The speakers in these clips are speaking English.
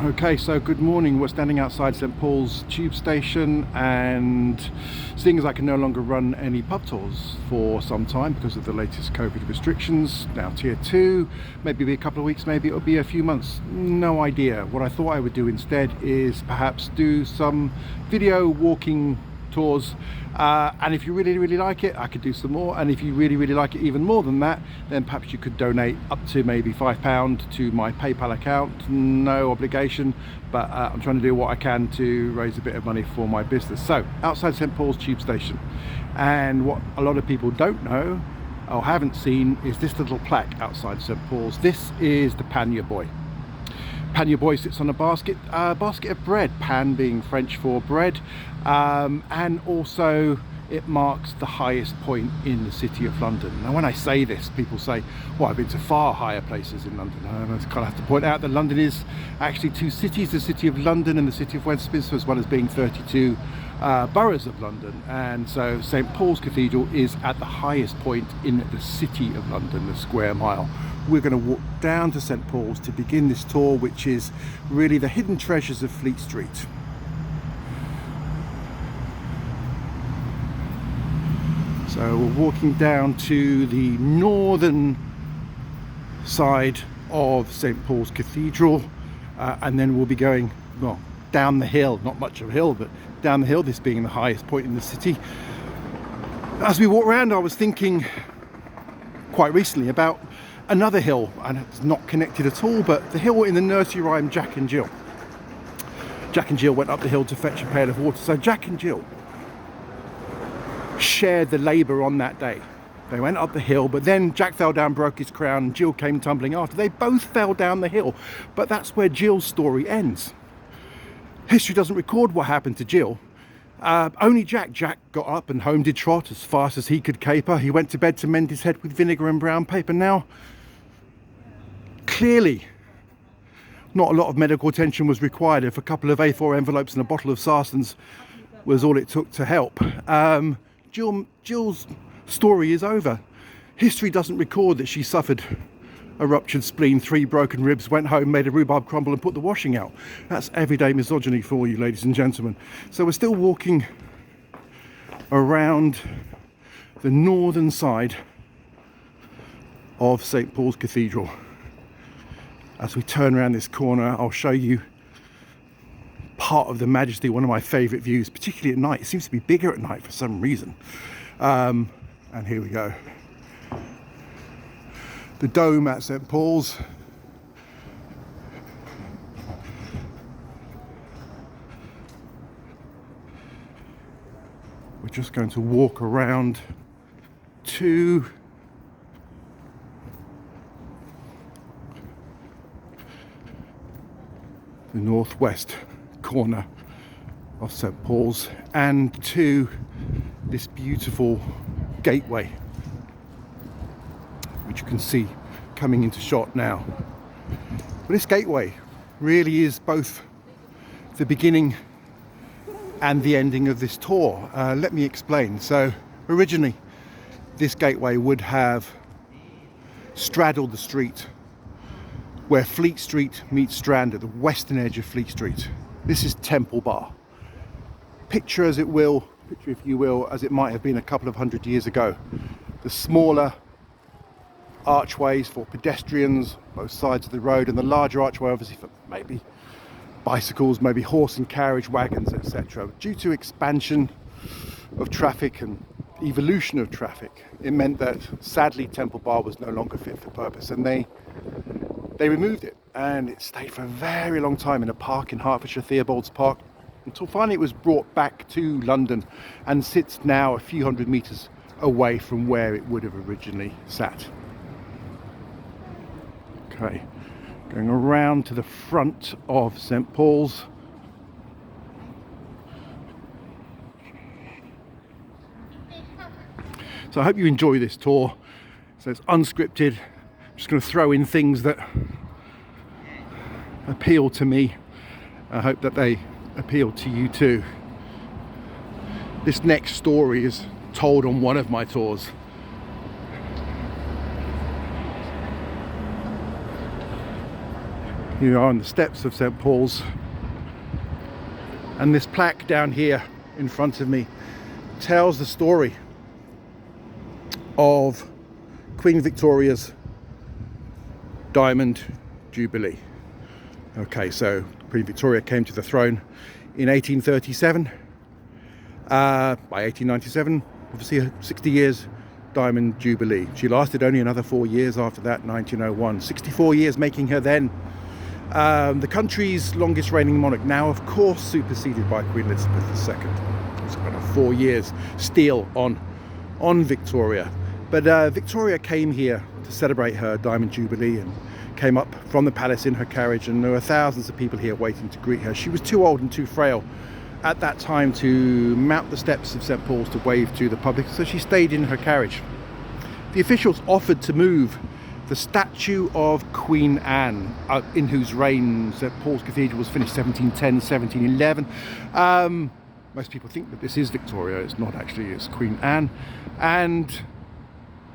Okay, so good morning. We're standing outside St Paul's tube station, and seeing as I can no longer run any pub tours for some time because of the latest COVID restrictions, now tier 2, maybe a couple of weeks, maybe it'll be a few months, no idea. What I thought I would do instead is perhaps do some video walking tours, and if you really like it, I could do some more, and if you really like it even more than that, then perhaps you could donate up to maybe £5 to my PayPal account. No obligation, but I'm trying to do what I can to raise a bit of money for my business. So outside St Paul's tube station, and what a lot of people don't know or haven't seen is this little plaque outside St Paul's. This is the Pannier Boy. Pannier Boy sits on a basket of bread, pan being French for bread, and also it marks the highest point in the City of London. Now when I say this, people say, well, I've been to far higher places in London. I kind of have to point out that London is actually two cities, the City of London and the City of Westminster, as well as being 32 boroughs of London. And so St Paul's Cathedral is at the highest point in the City of London, the square mile. We're going to walk down to St Paul's to begin this tour, which is really the hidden treasures of Fleet Street. So we're walking down to the northern side of St Paul's Cathedral, and then we'll be going, well, down the hill, not much of a hill, but down the hill, this being the highest point in the city. As we walk around, I was thinking quite recently about another hill, and it's not connected at all, but the hill in the nursery rhyme Jack and Jill. Jack and Jill went up the hill to fetch a pail of water. So Jack and Jill shared the labour on that day. They went up the hill, but then Jack fell down, broke his crown, and Jill came tumbling after. They both fell down the hill, but that's where Jill's story ends. History doesn't record what happened to Jill. Only Jack got up and home did trot as fast as he could caper. He went to bed to mend his head with vinegar and brown paper. Now, clearly, not a lot of medical attention was required. If a couple of A4 envelopes and a bottle of Sarson's was all it took to help. Jill's story is over. History doesn't record that she suffered a ruptured spleen, 3 broken ribs, went home, made a rhubarb crumble and put the washing out. That's everyday misogyny for you, ladies and gentlemen. So we're still walking around the northern side of St Paul's Cathedral. As we turn around this corner, I'll show you part of the Majesty, one of my favourite views, particularly at night. It seems to be bigger at night for some reason. And here we go. The dome at St Paul's. We're just going to walk around to the northwest corner of St Paul's and to this beautiful gateway, which you can see coming into shot now. But this gateway really is both the beginning and the ending of this tour. Let me explain. So originally this gateway would have straddled the street where Fleet Street meets Strand, at the western edge of Fleet Street. This is Temple Bar. Picture if you will, as it might have been a couple of hundred years ago. The smaller archways for pedestrians, both sides of the road, and the larger archway obviously for maybe bicycles, maybe horse and carriage wagons, etc. Due to expansion of traffic and evolution of traffic, it meant that sadly Temple Bar was no longer fit for purpose, and they removed it, and it stayed for a very long time in a park in Hertfordshire, Theobald's Park, until finally it was brought back to London and sits now a few hundred metres away from where it would have originally sat. Okay, going around to the front of St Paul's. So I hope you enjoy this tour. So it's unscripted. I'm just going to throw in things that appeal to me. I hope that they appeal to you too. This next story is told on one of my tours. You are on the steps of St Paul's, and this plaque down here in front of me tells the story of Queen Victoria's Diamond Jubilee. Okay, so Queen Victoria came to the throne in 1837. By 1897, obviously 60 years Diamond Jubilee. She lasted only another 4 years after that, 1901. 64 years making her then the country's longest reigning monarch, now of course superseded by Queen Elizabeth II. It's kind of 4 years steal on Victoria. But Victoria came here to celebrate her Diamond Jubilee and came up from the palace in her carriage, and there were thousands of people here waiting to greet her. She was too old and too frail at that time to mount the steps of St Paul's to wave to the public, so she stayed in her carriage. The officials offered to move the statue of Queen Anne, in whose reign St Paul's Cathedral was finished 1710, 1711. Most people think that this is Victoria. It's not actually, it's Queen Anne. And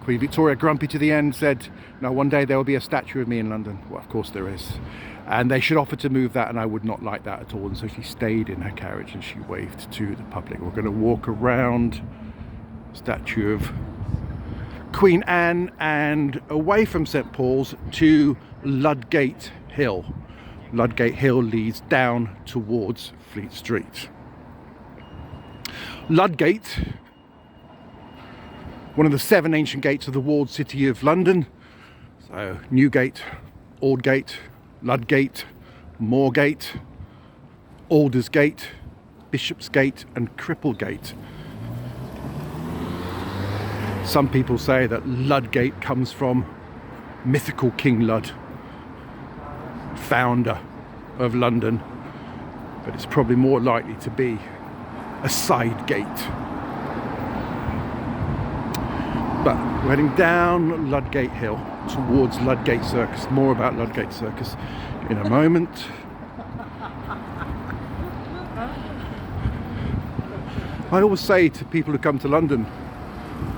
Queen Victoria, grumpy to the end, said, no, one day there will be a statue of me in London. Well, of course there is. And they should offer to move that, and I would not like that at all. And so she stayed in her carriage and she waved to the public. We're going to walk around the statue of Queen Anne and away from St Paul's to Ludgate Hill. Ludgate Hill leads down towards Fleet Street. Ludgate, one of the 7 ancient gates of the walled city of London. So Newgate, Aldgate, Ludgate, Moorgate, Aldersgate, Bishopsgate and Cripplegate. Some people say that Ludgate comes from mythical King Lud, founder of London, but it's probably more likely to be a side gate. But we're heading down Ludgate Hill towards Ludgate Circus. More about Ludgate Circus in a moment. I always say to people who come to London,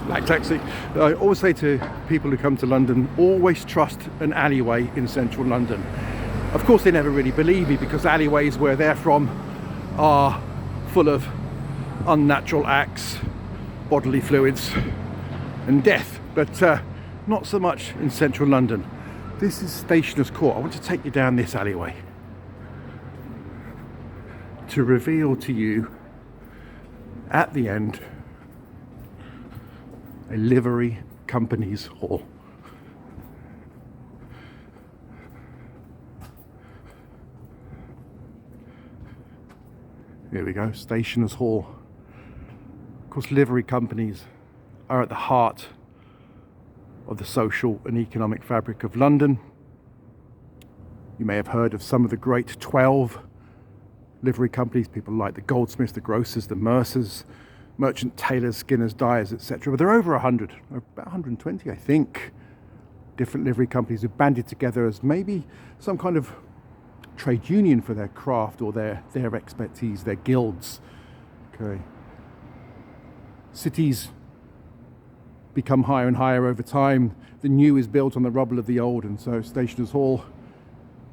like taxi, I always say to people who come to London, always trust an alleyway in central London. Of course they never really believe me, because alleyways where they're from are full of unnatural acts, bodily fluids and death, but not so much in central London. This is Stationers' Court. I want to take you down this alleyway to reveal to you at the end a livery company's hall. Here we go, Stationers' Hall. Of course, livery companies are at the heart of the social and economic fabric of London. You may have heard of some of the great 12 livery companies, people like the Goldsmiths, the Grocers, the Mercers, Merchant Tailors, Skinners, Dyers, etc. But there are over 100, about 120 I think, different livery companies who've banded together as maybe some kind of trade union for their craft or their expertise, their guilds. Okay. Cities become higher and higher over time. The new is built on the rubble of the old, and so Stationers' Hall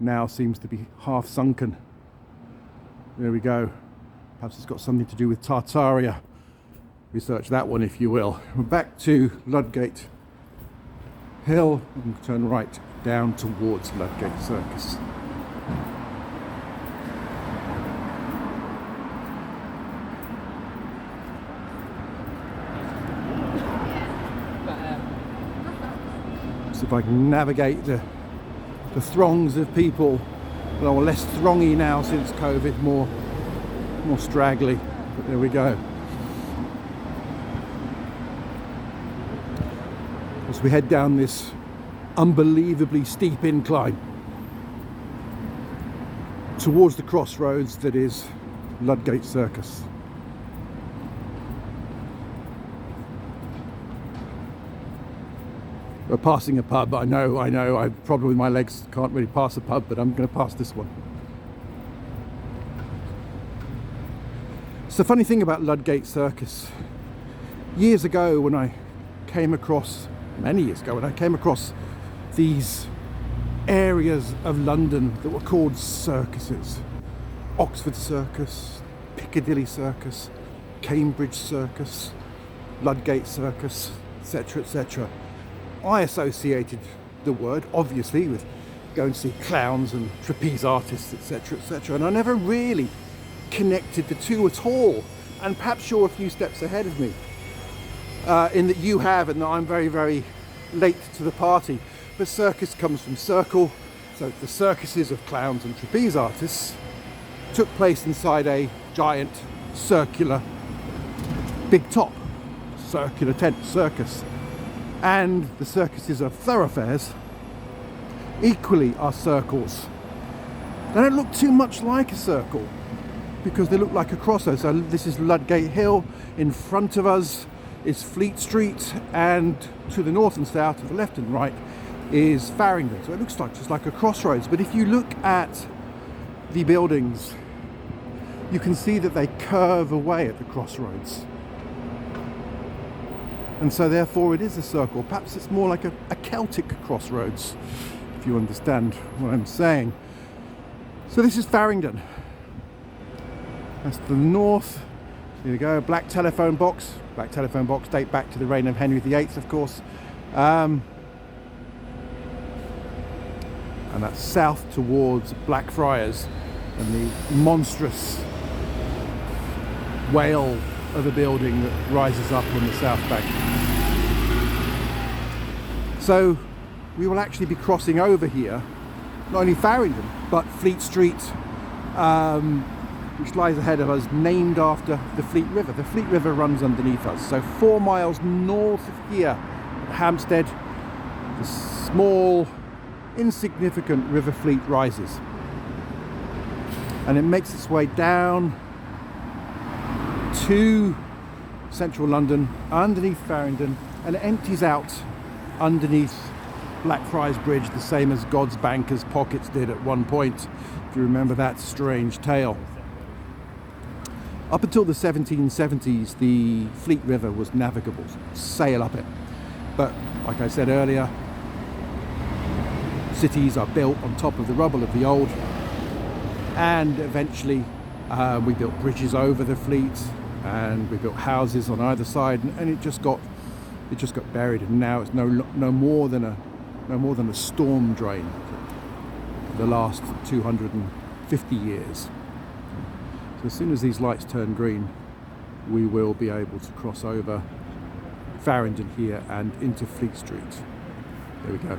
now seems to be half sunken. There we go. Perhaps it's got something to do with Tartaria. Research that one if you will. We're back to Ludgate Hill and turn right down towards Ludgate Circus. So if I can navigate the throngs of people, well, less throngy now since COVID, more straggly, but there we go. As we head down this unbelievably steep incline towards the crossroads that is Ludgate Circus. We're passing a pub. I know, I probably with my legs can't really pass a pub, but I'm going to pass this one. It's the funny thing about Ludgate Circus. Years ago when I came across, many years ago, when I came across these areas of London that were called circuses. Oxford Circus, Piccadilly Circus, Cambridge Circus, Ludgate Circus, etc., etc. I associated the word, obviously, with going to see clowns and trapeze artists, etc., etc., and I never really connected the two at all. And perhaps you're a few steps ahead of me in that you have, and that I'm very, very late to the party. But circus comes from circle, so the circuses of clowns and trapeze artists took place inside a giant circular big top, circular tent circus. And the circuses of thoroughfares equally are circles. They don't look too much like a circle because they look like a crossover. So this is Ludgate Hill. In front of us is Fleet Street, and to the north and south, to the left and right, is Farringdon. So it looks like just like a crossroads. But if you look at the buildings, you can see that they curve away at the crossroads. And so therefore it is a circle. Perhaps it's more like a Celtic crossroads, if you understand what I'm saying. So this is Farringdon. That's to the north. Here we go, black telephone box. Black telephone box date back to the reign of Henry VIII, of course. And that's south towards Blackfriars and the monstrous whale of a building that rises up on the south bank. So we will actually be crossing over here, not only Farringdon, but Fleet Street, which lies ahead of us, named after the Fleet River. The Fleet River runs underneath us. So 4 miles north of here, at Hampstead, the small, insignificant River Fleet rises. And it makes its way down to central London, underneath Farringdon, and it empties out underneath Blackfriars Bridge, the same as God's Banker's Pockets did at one point, if you remember that strange tale. Up until the 1770s, the Fleet River was navigable, sail up it. But like I said earlier, cities are built on top of the rubble of the old, and eventually we built bridges over the Fleet, and we built houses on either side, and it just got buried, and now it's no more than a storm drain for the last 250 years. So as soon as these lights turn green, we will be able to cross over Farringdon here and into Fleet Street. There we go.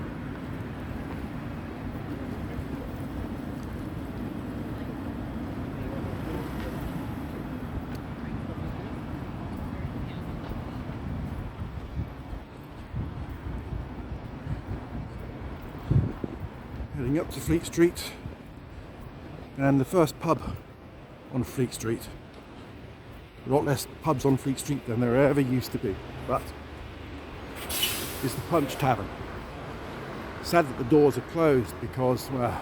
Heading up to Fleet Street, and the first pub on Fleet Street. A lot less pubs on Fleet Street than there ever used to be, but it's the Punch Tavern. Sad that the doors are closed because, well,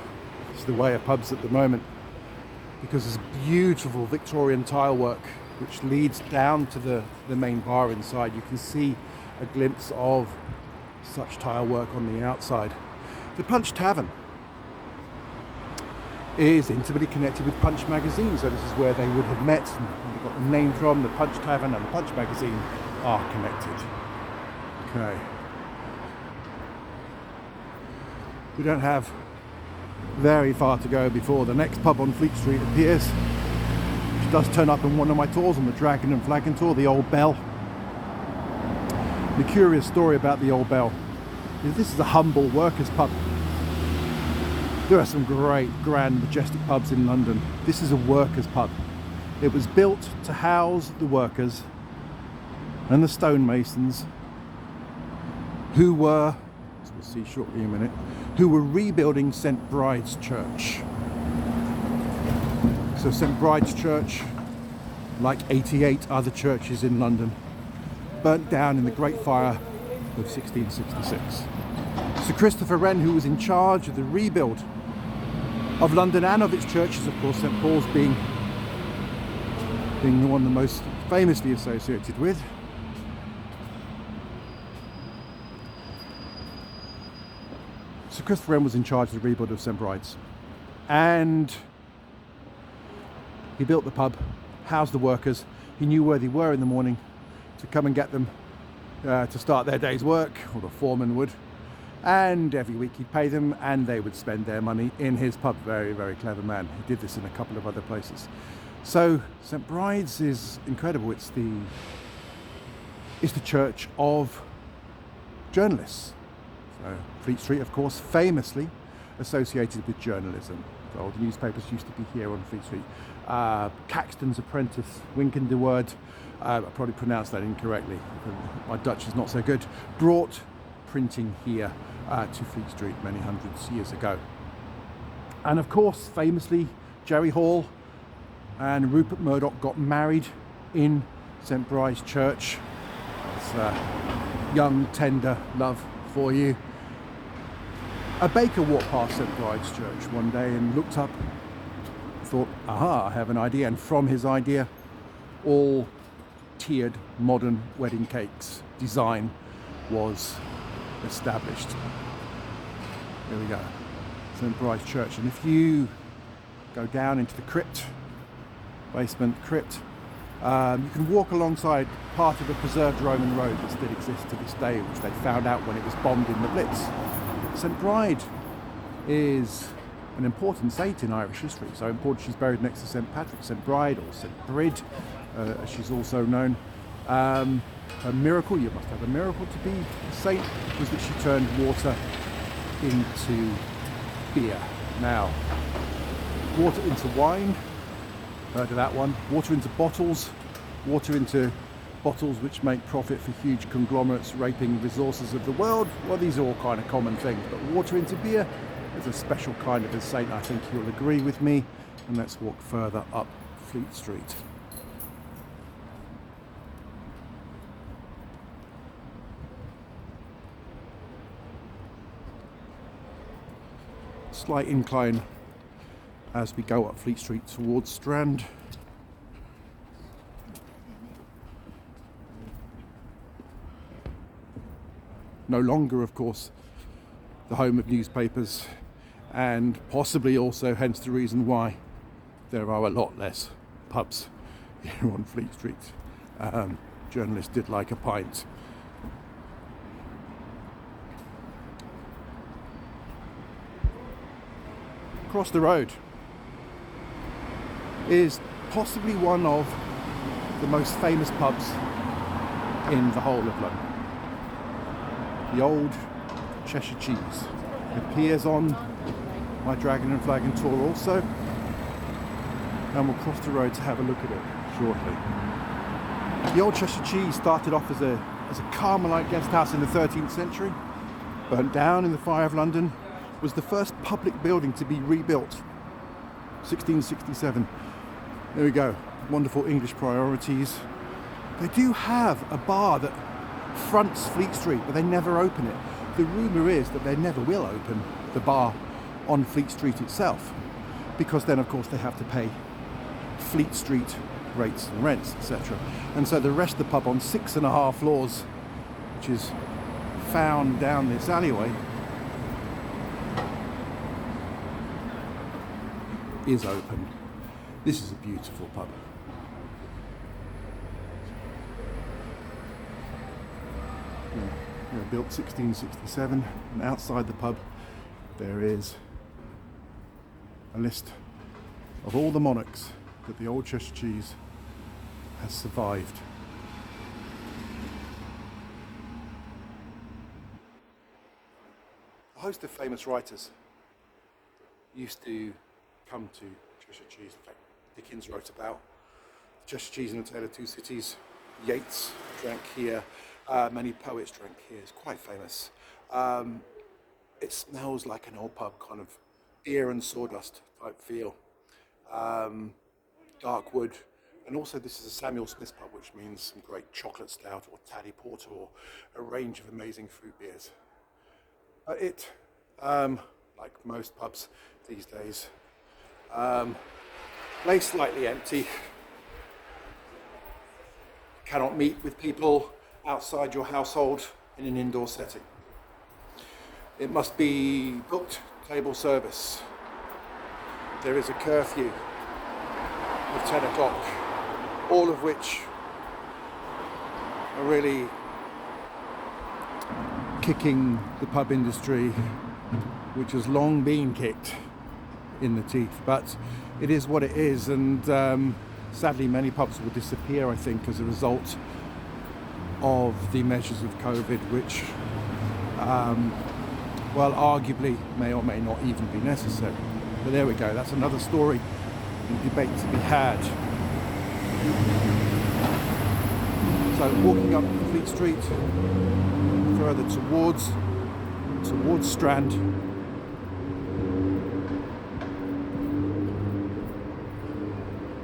it's the way of pubs at the moment, because there's beautiful Victorian tile work which leads down to the main bar inside. You can see a glimpse of such tile work on the outside. The Punch Tavern is intimately connected with Punch magazine, so this is where they would have met, and they got the name from. The Punch Tavern and the Punch magazine are connected. Okay. We don't have very far to go before the next pub on Fleet Street appears, which does turn up on one of my tours, on the Dragon and Flagon tour, the Old Bell. The curious story about the Old Bell is this is a humble workers' pub. There are some great, grand, majestic pubs in London. This is a workers' pub. It was built to house the workers and the stonemasons who were, as we'll see shortly in a minute, who were rebuilding St. Bride's Church. So St. Bride's Church, like 88 other churches in London, burnt down in the Great Fire of 1666. Sir Christopher Wren, who was in charge of the rebuild of London and of its churches, of course, St. Paul's being the one the most famously associated with, Sir Christopher Wren was in charge of the rebuild of St Bride's, and he built the pub, housed the workers. He knew where they were in the morning to come and get them to start their day's work, or the foreman would, and every week he'd pay them and they would spend their money in his pub. Very, very clever man. He did this in a couple of other places. So St Bride's is incredible. It's the church of journalists. So Fleet Street, of course, famously associated with journalism. The old newspapers used to be here on Fleet Street. Caxton's apprentice, Wynkyn de Worde, I probably pronounced that incorrectly, my Dutch is not so good, brought printing here to Fleet Street many hundreds of years ago. And of course, famously, Jerry Hall and Rupert Murdoch got married in St Bride's Church. It's young, tender love for you. A baker walked past St Bride's Church one day and looked up, thought, aha, I have an idea. And from his idea, all tiered modern wedding cakes design was established. Here we go, St Bride's Church. And if you go down into the crypt, basement crypt, you can walk alongside part of a preserved Roman road that still exists to this day, which they found out when it was bombed in the Blitz. St Bride is an important saint in Irish history, so important she's buried next to St Patrick. St Bride, or St Brid, as she's also known. Her miracle, you must have a miracle to be a saint, was that she turned water into beer. Now, water into wine, heard of that one. Water into bottles which make profit for huge conglomerates raping resources of the world. Well, these are all kind of common things, but water into beer is a special kind of a saint. I think you'll agree with me. And let's walk further up Fleet Street. Slight incline as we go up Fleet Street towards Strand. No longer, of course, the home of newspapers, and possibly also hence the reason why there are a lot less pubs here on Fleet Street. Journalists did like a pint. Across the road is possibly one of the most famous pubs in the whole of London. The Old Cheshire Cheese. It appears on my Dragon and Flagon tour also, and we'll cross the road to have a look at it shortly. The Old Cheshire Cheese started off as a Carmelite guest house in the 13th century, burnt down in the Fire of London, was the first public building to be rebuilt, 1667. There we go, wonderful English priorities. They do have a bar that fronts Fleet Street, but they never open it. The rumour is that they never will open the bar on Fleet Street itself, because then of course they have to pay Fleet Street rates and rents, etc. And so the rest of the pub on 6.5 floors, which is found down this alleyway, is open. This is a beautiful pub. Built 1667, and outside the pub there is a list of all the monarchs that the Old Cheshire Cheese has survived. A host of famous writers used to come to Cheshire Cheese. In fact, Dickens wrote about Cheshire Cheese in A Tale of Two Cities. Yeats drank here. Many poets drank here. It's quite famous. It smells like an old pub, kind of beer and sawdust type feel. Dark wood. And also this is a Samuel Smith's pub, which means some great chocolate stout or taddy porter or a range of amazing fruit beers. Like most pubs these days, lay slightly empty. Cannot meet with people outside your household in an indoor setting. It must be booked table service. There is a curfew of 10 o'clock, all of which are really kicking the pub industry, which has long been kicked in the teeth. But it is what it is, and sadly many pubs will disappear, I think, as a result of the measures of COVID, which well, arguably may or may not even be necessary. But there we go, that's another story and debate to be had. So walking up Fleet Street, further towards Strand.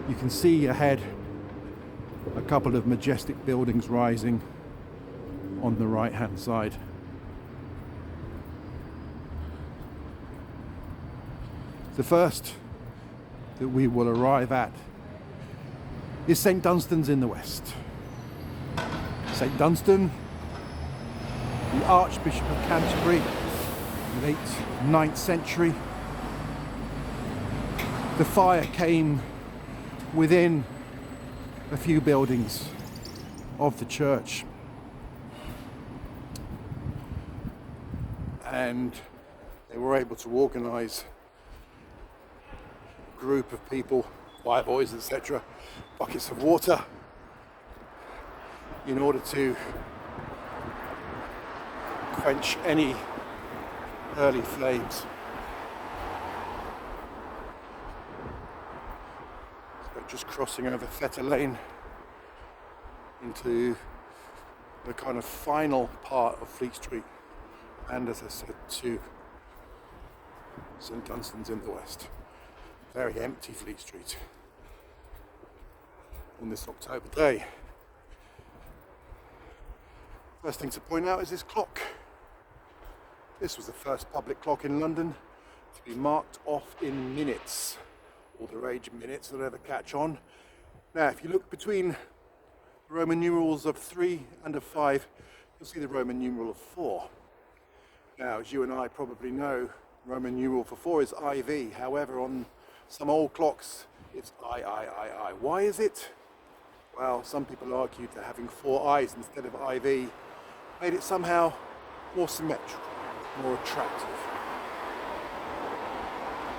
You can see ahead a couple of majestic buildings rising on the right hand side. The first that we will arrive at is St Dunstan's in the west. St Dunstan, the Archbishop of Canterbury, late 9th century. The fire came within a few buildings of the church, and they were able to organise a group of people, fire boys, etc., buckets of water, in order to quench any early flames. So just crossing over Fetter Lane into the kind of final part of Fleet Street, and as I said, to St Dunstan's in the west. Very empty Fleet Street on this October day. First thing to point out is this clock. This was the first public clock in London to be marked off in minutes, all the rage minutes that ever catch on. Now, if you look between the Roman numerals of 3 and of 5, you'll see the Roman numeral of 4. Now, as you and I probably know, Roman numeral for 4 is IV. However, on some old clocks, it's I. Why is it? Well, some people argued that having 4 I's instead of IV made it somehow more symmetrical, more attractive.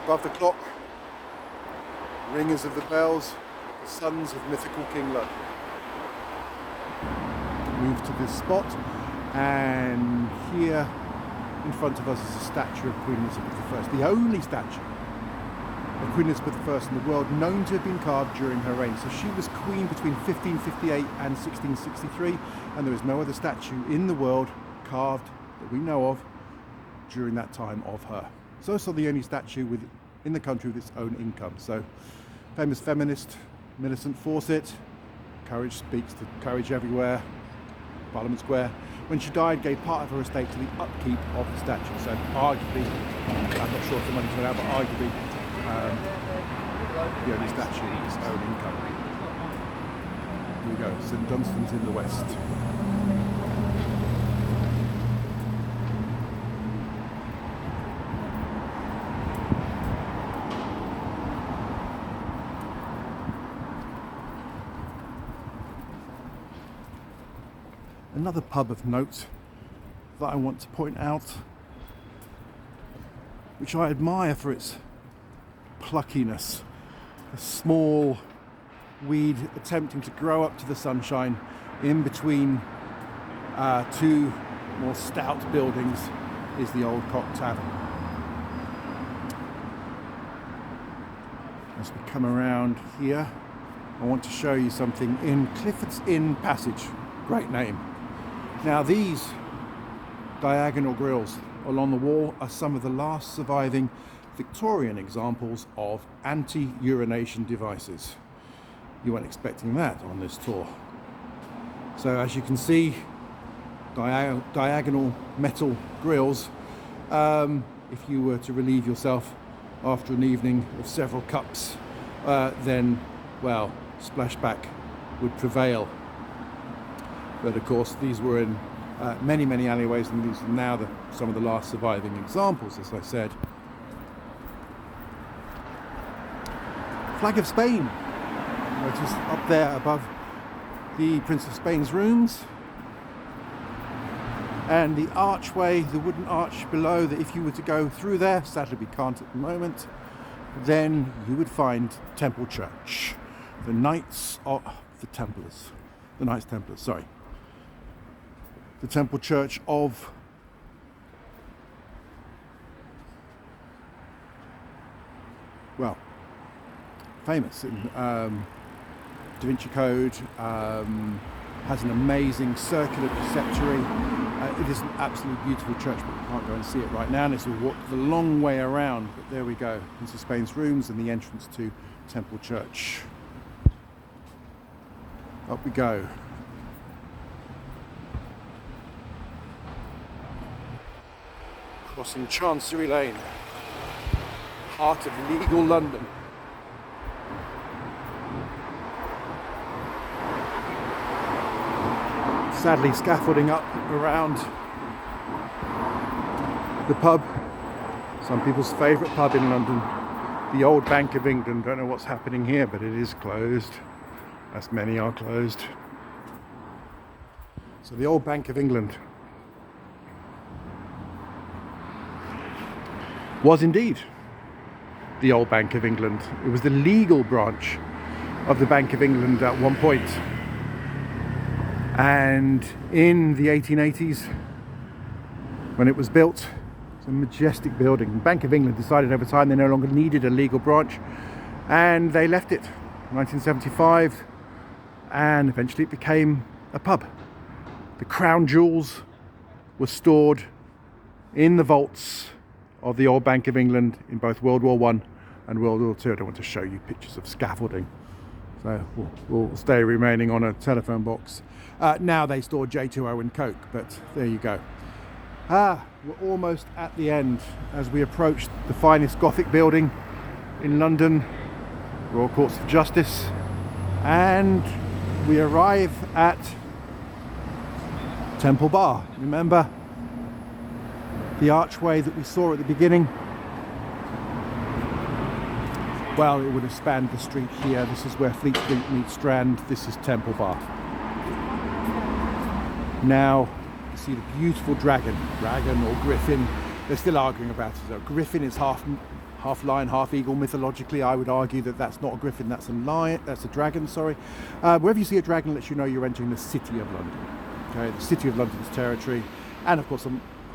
Above the clock, ringers of the bells, the sons of mythical King Ludwig. Move to this spot, and here in front of us is a statue of Queen Elizabeth I, the only statue of Queen Elizabeth I in the world known to have been carved during her reign. So she was queen between 1558 and 1663, and there is no other statue in the world carved that we know of during that time of her. It's also the only statue in the country with its own income. So famous feminist Millicent Fawcett, courage speaks to courage everywhere, Parliament Square, when she died, gave part of her estate to the upkeep of the statue. So arguably, I'm not sure if the money's run out, but arguably the only statue with its own income. Here we go, St Dunstan's in the west. Another pub of note that I want to point out, which I admire for its pluckiness, a small weed attempting to grow up to the sunshine in between two more stout buildings, is the Old Cock Tavern. As we come around here, I want to show you something in Clifford's Inn Passage. Great name. Now, these diagonal grills along the wall are some of the last surviving Victorian examples of anti-urination devices. You weren't expecting that on this tour. So as you can see, diagonal metal grills. If you were to relieve yourself after an evening of several cups, then, well, splashback would prevail. But of course, these were in many alleyways, and these are now some of the last surviving examples, as I said. Flag of Spain, just up there above the Prince of Spain's rooms, and the archway, the wooden arch below, that if you were to go through there, sadly we can't at the moment, then you would find Temple Church, the Knights Templars, sorry. The Temple Church of famous in Da Vinci Code, has an amazing circular preceptory. It is an absolutely beautiful church, but we can't go and see it right now, and it's walk the long way around. But there we go, Prince of Spain's rooms and the entrance to Temple Church. Up we go. Crossing Chancery Lane, heart of legal London. Sadly, scaffolding up around the pub, some people's favourite pub in London, the Old Bank of England. Don't know what's happening here, but it is closed, as many are closed. So the Old Bank of England was indeed the Old Bank of England. It was the legal branch of the Bank of England at one point. And in the 1880s, when it was built, it's a majestic building. The Bank of England decided over time they no longer needed a legal branch, and they left it in 1975, and eventually it became a pub. The crown jewels were stored in the vaults of the Old Bank of England in both World War I and World War II. I don't want to show you pictures of scaffolding, so we'll stay remaining on a telephone box. Now they store J2O and Coke, but there you go. We're almost at the end as we approach the finest Gothic building in London, Royal Courts of Justice, and we arrive at Temple Bar. Remember the archway that we saw at the beginning? Well, it would have spanned the street here. This is where Fleet Street meets Strand. This is Temple Bar. Now, you see the beautiful dragon or griffin. They're still arguing about it. So griffin is half lion, half eagle. Mythologically, I would argue that that's not a griffin, that's a lion. That's a dragon. Sorry. Wherever you see a dragon, lets you know you're entering the City of London. Okay, the City of London's territory, and of course,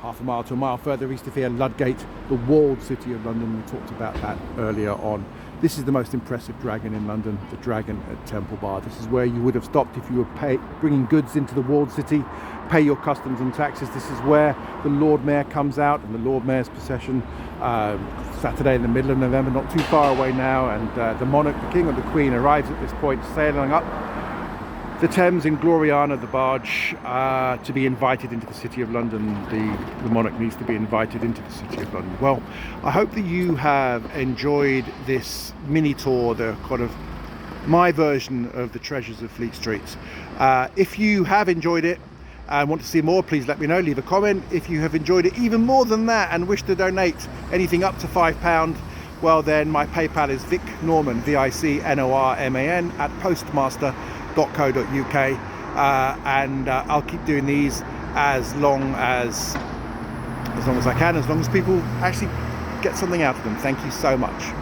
half a mile to a mile further east of here, Ludgate, the walled City of London. We talked about that earlier on. This is the most impressive dragon in London, the dragon at Temple Bar. This is where you would have stopped if you were bringing goods into the walled city, pay your customs and taxes. This is where the Lord Mayor comes out, and the Lord Mayor's procession, Saturday in the middle of November, not too far away now, and the monarch, the king or the queen, arrives at this point, sailing up the Thames in Gloriana, the barge, to be invited into the City of London. The monarch needs to be invited into the City of London. Well, I hope that you have enjoyed this mini tour, the kind of my version of the treasures of Fleet Street. If you have enjoyed it and want to see more, please let me know, leave a comment. If you have enjoyed it even more than that and wish to donate anything up to £5, well then my PayPal is vicnorman, VICNORMAN, at postmaster.co.uk, and I'll keep doing these as long as I can, as long as people actually get something out of them. Thank you so much.